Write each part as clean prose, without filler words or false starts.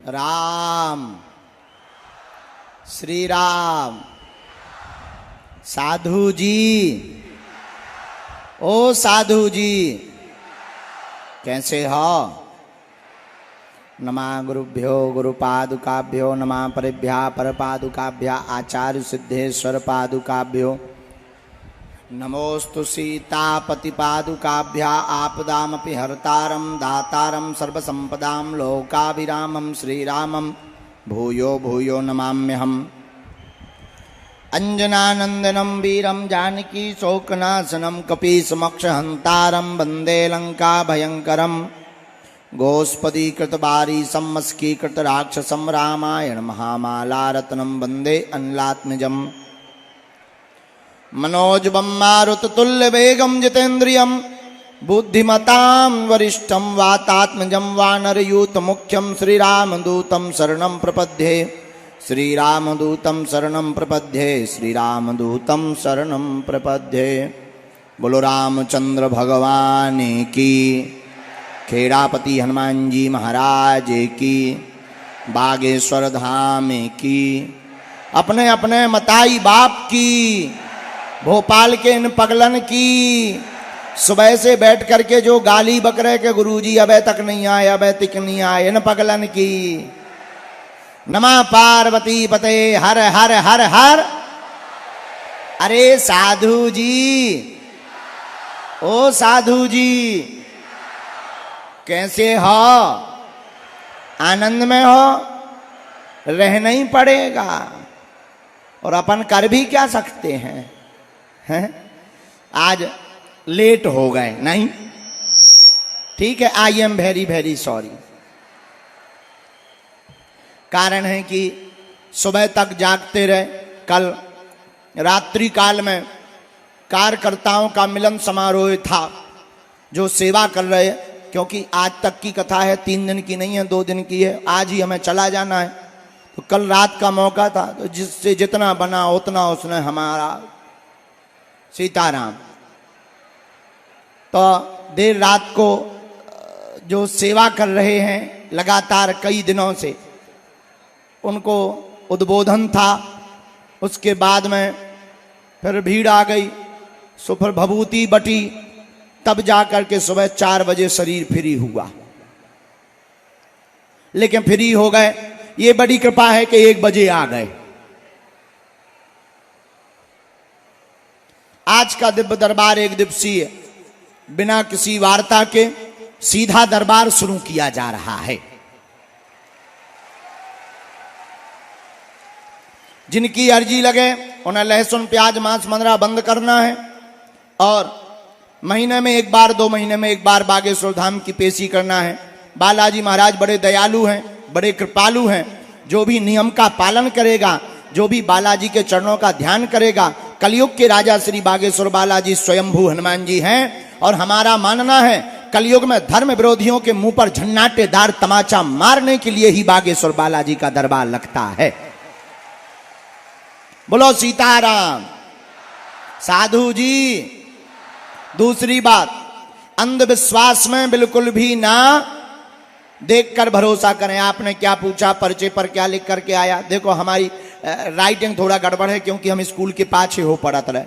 राम श्री राम। साधु जी, ओ साधु जी कैसे हो? नमः गुरुभ्यो गुरुपादुकाभ्यो नमः परेभ्यः परपादुकाभ्यः आचार्य सिद्धेश्वर पादुकाभ्यो नमोस्तु सीतापतिपादुकाभ्यः आपदामपि हर्तारं दातारं सर्वसंपदां लोकाभिरामं श्रीरामं भूयो भूयो नमाम्यहम्। अंजनानंदनं वीरं जानकी शोकनाशनं कपीसमक्षहन्तारं वन्दे लंका भयंकरं गोस्पदीकृतवारीशं मस्कीकृतराक्षसं रामायण महामालारत्नं वन्दे अनिलात्मजम्। मनोजवं मारुततुल्यवेगं जितेन्द्रियं बुद्धिमतां वरिष्ठं वातात्मजं वानरयूथमुख्यं श्रीरामदूतं शरणं प्रपद्ये श्रीरामदूतं शरणं प्रपद्ये श्रीरामदूतं शरणं प्रपद्ये। बोलो रामचंद्र भगवान की, खेड़ापति हनुमान जी महाराज की, बागेश्वर धाम की, अपने अपने मताई बाप की, भोपाल के इन पगलन की, सुबह से बैठ करके जो गाली बक रहे के गुरुजी अबे तक नहीं आए अबे तक नहीं आए, इन पगलन की। नमः पार्वती पते हर हर हर हर। अरे साधु जी, ओ साधु जी कैसे हो? आनंद में हो? रहना ही पड़ेगा। और अपन कर भी क्या सकते हैं? आज लेट हो गए नहीं? ठीक है, I am very very sorry. कारण है कि सुबह तक जागते रहे। कल रात्रि काल में कार्यकर्ताओं का मिलन समारोह था जो सेवा कर रहे, क्योंकि आज तक की कथा है, 3 दिन की नहीं है, 2 दिन की है। आज ही हमें चला जाना है, तो कल रात का मौका था, तो जिससे जितना बना उतना उसने हमारा सीताराम। तो देर रात को जो सेवा कर रहे हैं लगातार कई दिनों से, उनको उद्बोधन था। उसके बाद में फिर भीड़ आ गई, सो फिर भभूति बटी, तब जाकर के सुबह 4 बजे शरीर फ्री हुआ। लेकिन फ्री हो गए, ये बड़ी कृपा है कि 1 बजे आ गए। आज का दिव्य दरबार 1 दिवसीय, बिना किसी वार्ता के सीधा दरबार शुरू किया जा रहा है। जिनकी अर्जी लगे उन्हें लहसुन प्याज मांस मंदरा बंद करना है, और महीने में 1 बार 2 महीने में 1 बार बागेश्वर धाम की पेशी करना है। बालाजी महाराज बड़े दयालु हैं, बड़े कृपालु हैं। जो भी नियम का पालन करेगा, जो भी बालाजी के चरणों का ध्यान करेगा, कलयुग के राजा श्री बागेश्वर बालाजी स्वयंभू हनुमान जी हैं। और हमारा मानना है कलयुग में धर्म विरोधियों के मुंह पर झन्नाटेदार तमाचा मारने के लिए ही बागेश्वर बालाजी का दरबार लगता है। बोलो सीताराम। साधु जी, दूसरी बात, अंधविश्वास में बिल्कुल भी ना देखकर भरोसा करें। आपने क्या पूछा, पर्चे पर क्या लिख करके आया? देखो हमारी राइटिंग थोड़ा गड़बड़ है, क्योंकि हम स्कूल के पाछे हो पढ़त रहे,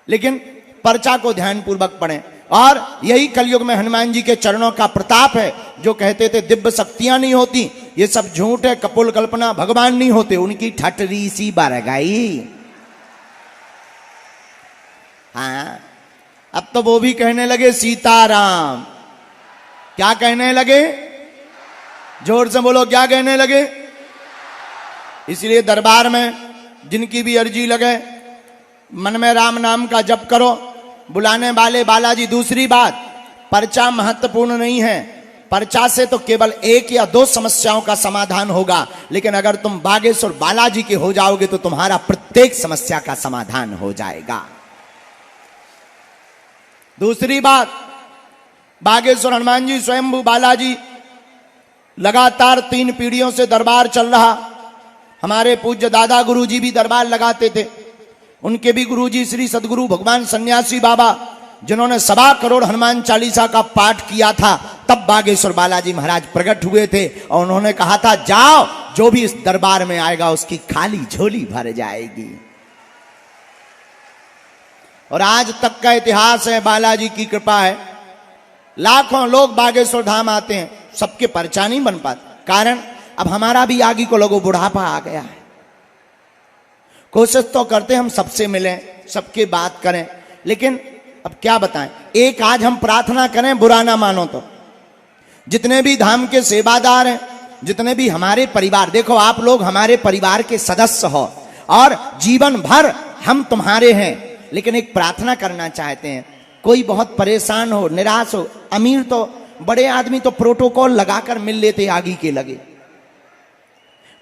लेकिन पर्चा को ध्यान पूर्वक पढ़ें। और यही कलयुग में हनुमान जी के चरणों का प्रताप है। जो कहते थे दिव्य शक्तियां नहीं होती, ये सब झूठ है, कपोल कल्पना, भगवान नहीं होते, उनकी ठटरी सी बर गई। हाँ, अब तो वो भी कहने लगे सीताराम। क्या कहने लगे? जोर से बोलो, क्या कहने लगे? इसलिए दरबार में जिनकी भी अर्जी लगे, मन में राम नाम का जप करो, बुलाने वाले बालाजी। दूसरी बात, पर्चा महत्वपूर्ण नहीं है। पर्चा से तो केवल 1 या 2 समस्याओं का समाधान होगा, लेकिन अगर तुम बागेश्वर बालाजी के हो जाओगे तो तुम्हारा प्रत्येक समस्या का समाधान हो जाएगा। दूसरी बात, बागेश्वर हनुमान जी स्वयंभू बालाजी लगातार 3 पीढ़ियों से दरबार चल रहा। हमारे पूज्य दादा गुरुजी भी दरबार लगाते थे। उनके भी गुरुजी श्री सदगुरु भगवान सन्यासी बाबा, जिन्होंने 1.25 करोड़ हनुमान चालीसा का पाठ किया था, तब बागेश्वर बालाजी महाराज प्रकट हुए थे और उन्होंने कहा था, जाओ जो भी इस दरबार में आएगा उसकी खाली झोली भर जाएगी। और आज तक का इतिहास है, बालाजी की कृपा है, लाखों लोग बागेश्वर धाम आते हैं, सबके पर्चा नहीं बन पाता। कारण अब हमारा भी आगे को लोगों बुढ़ापा आ गया है। कोशिश तो करते हम सबसे मिलें, सबके बात करें, लेकिन अब क्या बताएं। एक आज हम प्रार्थना करें, बुरा ना मानो तो, जितने भी धाम के सेवादार हैं, जितने भी हमारे परिवार, देखो आप लोग हमारे परिवार के सदस्य हो और जीवन भर हम तुम्हारे हैं, लेकिन एक प्रार्थना करना चाहते हैं। कोई बहुत परेशान हो, निराश हो, अमीर तो बड़े आदमी तो प्रोटोकॉल लगाकर मिल लेते आगे के लगे,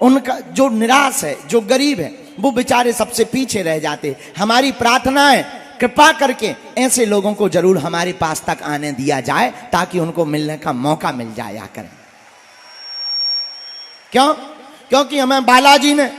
उनका जो निराश है, जो गरीब है, वो बेचारे सबसे पीछे रह जाते। हमारी प्रार्थना है, कृपा करके ऐसे लोगों को जरूर हमारे पास तक आने दिया जाए ताकि उनको मिलने का मौका मिल जाया करे। क्यों? क्योंकि हमें बालाजी ने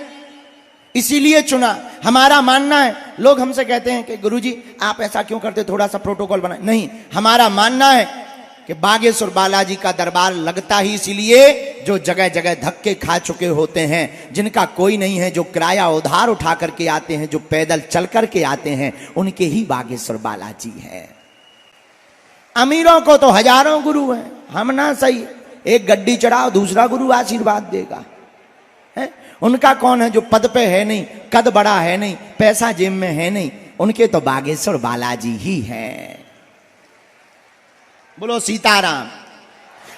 इसीलिए चुना। हमारा मानना है, लोग हमसे कहते हैं कि गुरुजी आप ऐसा क्यों करते, थोड़ा सा प्रोटोकॉल बनाए। नहीं, हमारा मानना है कि बागेश्वर बालाजी का दरबार लगता ही इसीलिए जो जगह जगह धक्के खा चुके होते हैं, जिनका कोई नहीं है, जो किराया उधार उठा करके आते हैं, जो पैदल चल करके आते हैं, उनके ही बागेश्वर बालाजी है। अमीरों को तो हजारों गुरु हैं, हम ना सही, एक गड्डी चढ़ाओ दूसरा गुरु आशीर्वाद देगा है? उनका कौन है जो पद पे है नहीं, कद बड़ा है नहीं, पैसा जेब में है नहीं, उनके तो बागेश्वर बालाजी ही है। बोलो सीताराम।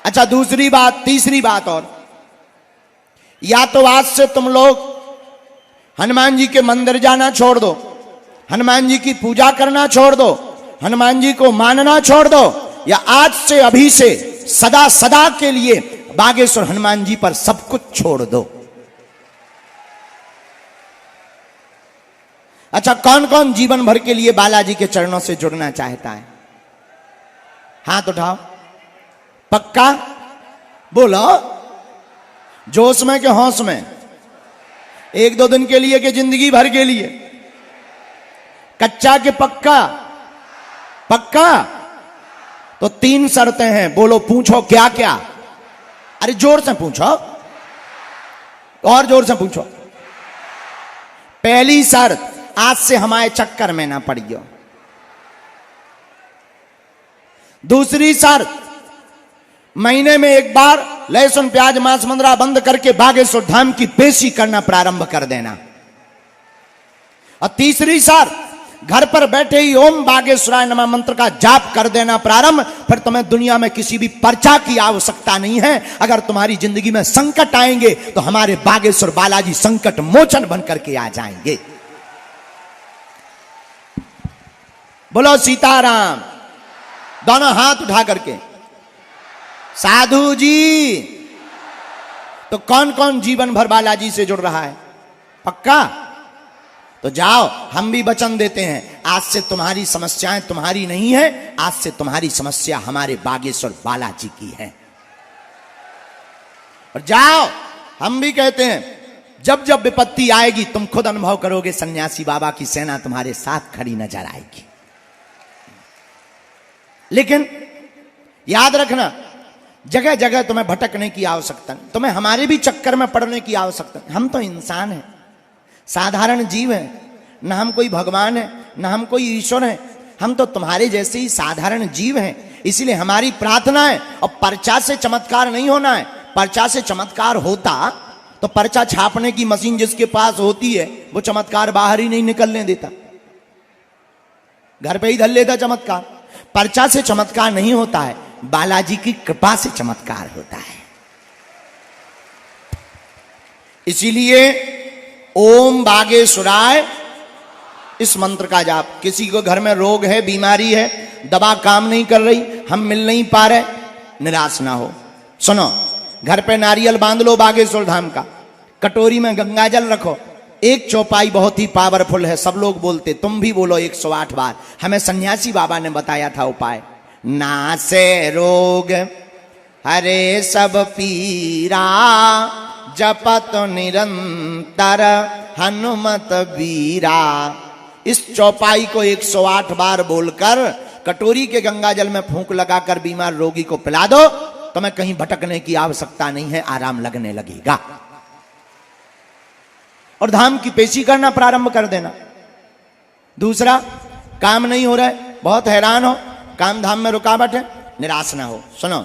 अच्छा दूसरी बात, तीसरी बात और, या तो आज से तुम लोग हनुमान जी के मंदिर जाना छोड़ दो, हनुमान जी की पूजा करना छोड़ दो, हनुमान जी को मानना छोड़ दो, या आज से अभी से सदा सदा के लिए बागेश्वर हनुमान जी पर सब कुछ छोड़ दो। अच्छा कौन कौन जीवन भर के लिए बालाजी के चरणों से जुड़ना चाहता है? हाथ उठाओ। पक्का? बोलो जोश में कि होश में? एक दो दिन के लिए कि जिंदगी भर के लिए? कच्चा के पक्का? पक्का? तो 3 शर्तें हैं, बोलो पूछो क्या क्या? अरे जोर से पूछो, और जोर से पूछो। पहली शर्त, आज से हमारे चक्कर में ना पड़ियो। दूसरी शर्त, महीने में एक बार लहसुन प्याज मांस मंदरा बंद करके बागेश्वर धाम की पेशी करना प्रारंभ कर देना। और तीसरी शर्त, घर पर बैठे ही ओम बागेश्वराय नमः मंत्र का जाप कर देना प्रारंभ। फिर तुम्हें दुनिया में किसी भी पर्चा की आवश्यकता नहीं है। अगर तुम्हारी जिंदगी में संकट आएंगे तो हमारे बागेश्वर बालाजी संकट मोचन बन करके आ जाएंगे। बोलो सीताराम। दोनों हाथ उठा करके। साधु जी, तो कौन कौन जीवन भर बालाजी से जुड़ रहा है? पक्का? तो जाओ, हम भी वचन देते हैं, आज से तुम्हारी समस्याएं तुम्हारी नहीं है, आज से तुम्हारी समस्या हमारे बागेश्वर बालाजी की है। और जाओ, हम भी कहते हैं, जब जब विपत्ति आएगी तुम खुद अनुभव करोगे, सन्यासी बाबा की सेना तुम्हारे साथ खड़ी नजर आएगी। लेकिन याद रखना, जगह जगह तुम्हें भटकने की आवश्यकता नहीं, तुम्हें हमारे भी चक्कर में पड़ने की आवश्यकता नहीं। हम तो इंसान हैं, साधारण जीव हैं, ना हम कोई भगवान है, ना हम कोई ईश्वर है, हम तो तुम्हारे जैसे ही साधारण जीव हैं। इसीलिए हमारी प्रार्थना है, और पर्चा से चमत्कार नहीं होना है। पर्चा से चमत्कार होता तो पर्चा छापने की मशीन जिसके पास होती है वो चमत्कार बाहर ही नहीं निकलने देता, घर पे ही धर लेता चमत्कार। पर्चा से चमत्कार नहीं होता है, बालाजी की कृपा से चमत्कार होता है। इसीलिए ओम बागेश्वराय इस मंत्र का जाप। किसी को घर में रोग है, बीमारी है, दवा काम नहीं कर रही, हम मिल नहीं पा रहे, निराश ना हो। सुनो, घर पे नारियल बांध लो बागेश्वर धाम का, कटोरी में गंगा जल रखो, एक चौपाई बहुत ही पावरफुल है, सब लोग बोलते, तुम भी बोलो 108 बार। हमें सन्यासी बाबा ने बताया था उपाय। नासे रोग हरे सब पीरा, जपत निरंतर हनुमत वीरा। इस चौपाई को 108 बार बोलकर कटोरी के गंगा जल में फूंक लगाकर बीमार रोगी को पिला दो, तुम्हें कहीं भटकने की आवश्यकता नहीं है, आराम लगने लगेगा। और धाम की पेशी करना प्रारंभ कर देना। दूसरा, काम नहीं हो रहा है, बहुत हैरान हो, काम धाम में रुकावट है, निराश ना हो। सुनो,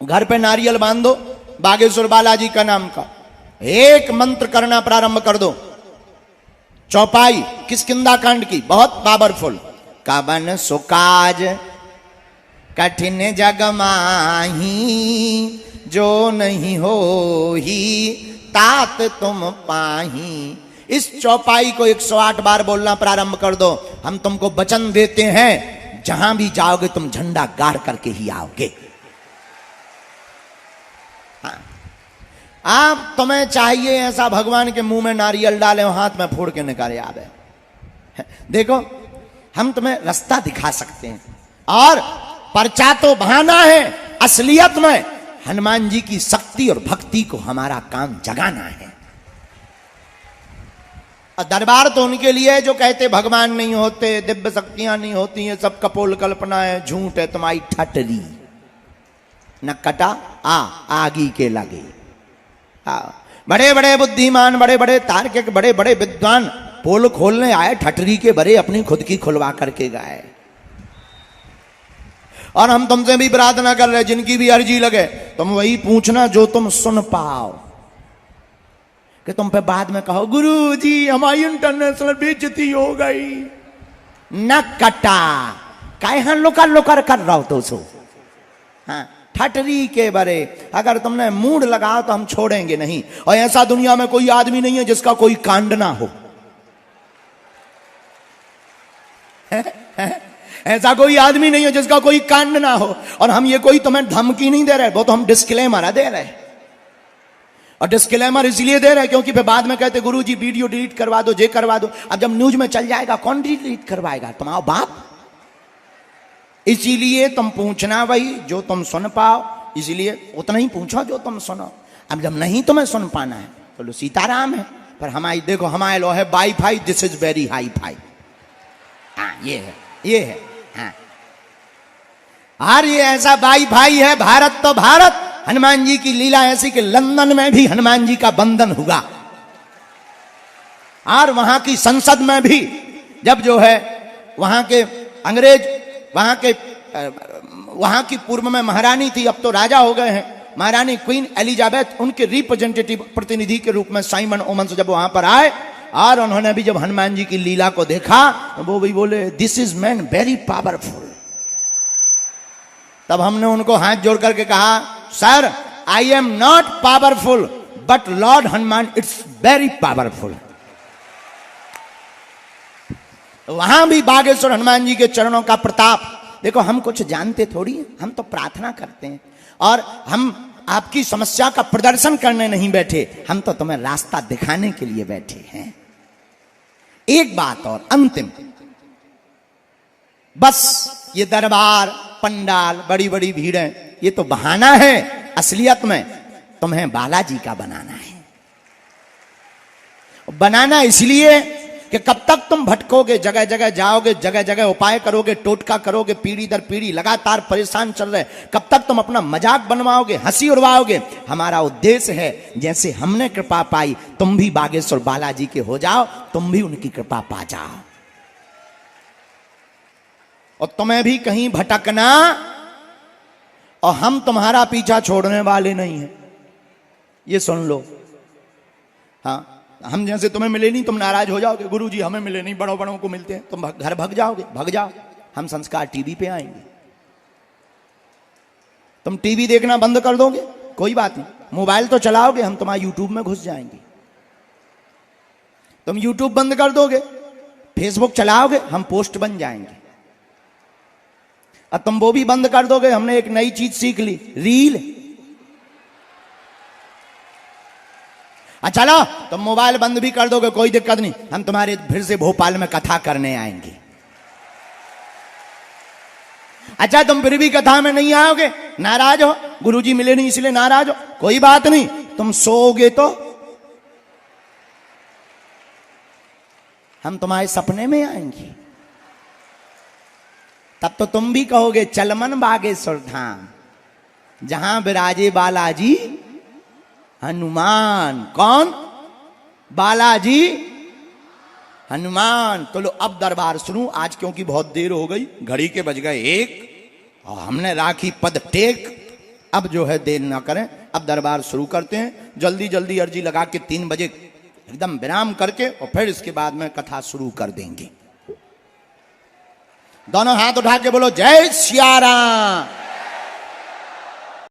घर पे नारियल बांध दो, बागेश्वर बालाजी का नाम का एक मंत्र करना प्रारंभ कर दो। चौपाई किष्किंधा कांड की, बहुत पावरफुल। कबन सुकाज कठिन जग माही, जो नहीं हो ही तात तुम पाही। इस चौपाई को 108 बार बोलना प्रारंभ कर दो। हम तुमको वचन देते हैं, जहां भी जाओगे तुम झंडा गाड़ करके ही आओगे। हाँ। आप तुम्हें चाहिए ऐसा भगवान के मुंह में नारियल डाले, हाथ में फोड़ के निकाले आवे। देखो, हम तुम्हें रास्ता दिखा सकते हैं, और पर्चा तो बहाना है, असलियत में हनुमान जी की शक्ति और भक्ति को हमारा काम जगाना है। और दरबार तो उनके लिए जो कहते भगवान नहीं होते, दिव्य शक्तियां नहीं होती हैं, सब कपोल कल्पना है, झूठ है, तुम्हारी ठटरी। न कटा आगी के लगे। बड़े बड़े बुद्धिमान, बड़े बड़े तार्किक, बड़े बड़े विद्वान पोल खोलने आए, ठटरी के बड़े अपनी खुद की खुलवा करके गए। और हम तुमसे भी प्रार्थना कर रहे, जिनकी भी अर्जी लगे तुम वही पूछना जो तुम सुन पाओ, कि तुम पे बाद में कहो गुरु जी हमारी इंटरनेशनल बेइज्जती हो गई। न कटा, काहे हां लोकर लोकर कर रहा हो तो सो। हाँ, ठटरी के बरे, अगर तुमने मूड लगाओ तो हम छोड़ेंगे नहीं। और ऐसा दुनिया में कोई आदमी नहीं है जिसका कोई कांड ना हो। ऐसा कोई आदमी नहीं है जिसका कोई कांड ना हो। और हम ये कोई तुम्हें धमकी नहीं दे रहे, वो तो हम डिस्क्लेमर दे रहे हैं। और डिस्क्लेमर इसलिए दे रहे हैं क्योंकि फिर बाद में कहते गुरुजी वीडियो डिलीट करवा दो, जे करवा दो। अब जब न्यूज में चल जाएगा कौन डिलीट करवाएगा? तुम्हारा बाप। इसीलिए तुम पूछना वही जो तुम सुन पाओ, इसीलिए उतना ही पूछो जो तुम सुनो। अब जब नहीं तुम्हें सुन पाना है तो लो सीताराम है। पर हमारी देखो, हमारे लो है wifi, this is very hi fi. हाँ, ये है हाँ। और ये ऐसा वाईफाई है, भारत तो भारत। हनुमान जी की लीला ऐसी कि लंदन में भी हनुमान जी का बंधन हुआ, और वहां की संसद में भी जब जो है वहां के अंग्रेज, वहां की पूर्व में महारानी थी, अब तो राजा हो गए हैं, महारानी क्वीन एलिजाबेथ, उनके रिप्रेजेंटेटिव प्रतिनिधि के रूप में साइमन ओमन्स जब वहां पर आए, और उन्होंने भी जब हनुमान जी की लीला को देखा तो वो भी बोले this is man very powerful. तब हमने उनको हाथ जोड़ करके कहा, sir I am not powerful but Lord Hanuman it's very powerful. वहां भी बागेश्वर हनुमान जी के चरणों का प्रताप देखो। हम कुछ जानते थोड़ी हैं, हम तो प्रार्थना करते हैं, और हम आपकी समस्या का प्रदर्शन करने नहीं बैठे, हम तो तुम्हें रास्ता दिखाने के लिए बैठे हैं। एक बात और अंतिम, बस ये दरबार, पंडाल, बड़ी बड़ी भीड़ें, ये तो बहाना है। असलियत में तुम्हें बालाजी का बनाना है। बनाना इसलिए कि कब तक तुम भटकोगे, जगह जगह जाओगे, जगह जगह उपाय करोगे, टोटका करोगे, पीढ़ी दर पीढ़ी लगातार परेशान चल रहे, कब तक तुम अपना मजाक बनवाओगे, हंसी उड़वाओगे? हमारा उद्देश्य है जैसे हमने कृपा पाई तुम भी बागेश्वर बालाजी के हो जाओ, तुम भी उनकी कृपा पा जाओ, और तुम्हें भी कहीं भटकना, और हम तुम्हारा पीछा छोड़ने वाले नहीं हैं, ये सुन लो। हाँ, हम जैसे तुम्हें मिले नहीं तुम नाराज हो जाओगे, गुरुजी हमें मिले नहीं, बड़ों बड़ों को मिलते हैं, तुम घर भग जाओगे, भग जाओ। हम संस्कार टीवी पे आएंगे, तुम टीवी देखना बंद कर दोगे, कोई बात नहीं, मोबाइल तो चलाओगे, हम तुम्हारे यूट्यूब में घुस जाएंगे। तुम यूट्यूब बंद कर दोगे, फेसबुक चलाओगे, हम पोस्ट बन जाएंगे। अब तुम वो भी बंद कर दोगे, हमने एक नई चीज सीख ली, रील। चलो तुम मोबाइल बंद भी कर दोगे, कोई दिक्कत नहीं, हम तुम्हारे फिर से भोपाल में कथा करने आएंगे। अच्छा, तुम फिर भी कथा में नहीं आओगे, नाराज हो, गुरुजी मिले नहीं इसलिए नाराज हो, कोई बात नहीं, तुम सोओगे तो हम तुम्हारे सपने में आएंगे, तब तो तुम भी कहोगे चलमन बागेश्वर धाम, जहां विराजे बालाजी हनुमान। कौन? बालाजी हनुमान। तो लो अब दरबार सुनू आज, क्योंकि बहुत देर हो गई, घड़ी के बज गए 1 और हमने राखी पद टेक। अब जो है देर ना करें, अब दरबार शुरू करते हैं। जल्दी जल्दी अर्जी लगा के 3 बजे एकदम विराम करके और फिर इसके बाद में कथा शुरू कर देंगे। दोनों हाथ उठा के बोलो जय सिया राम।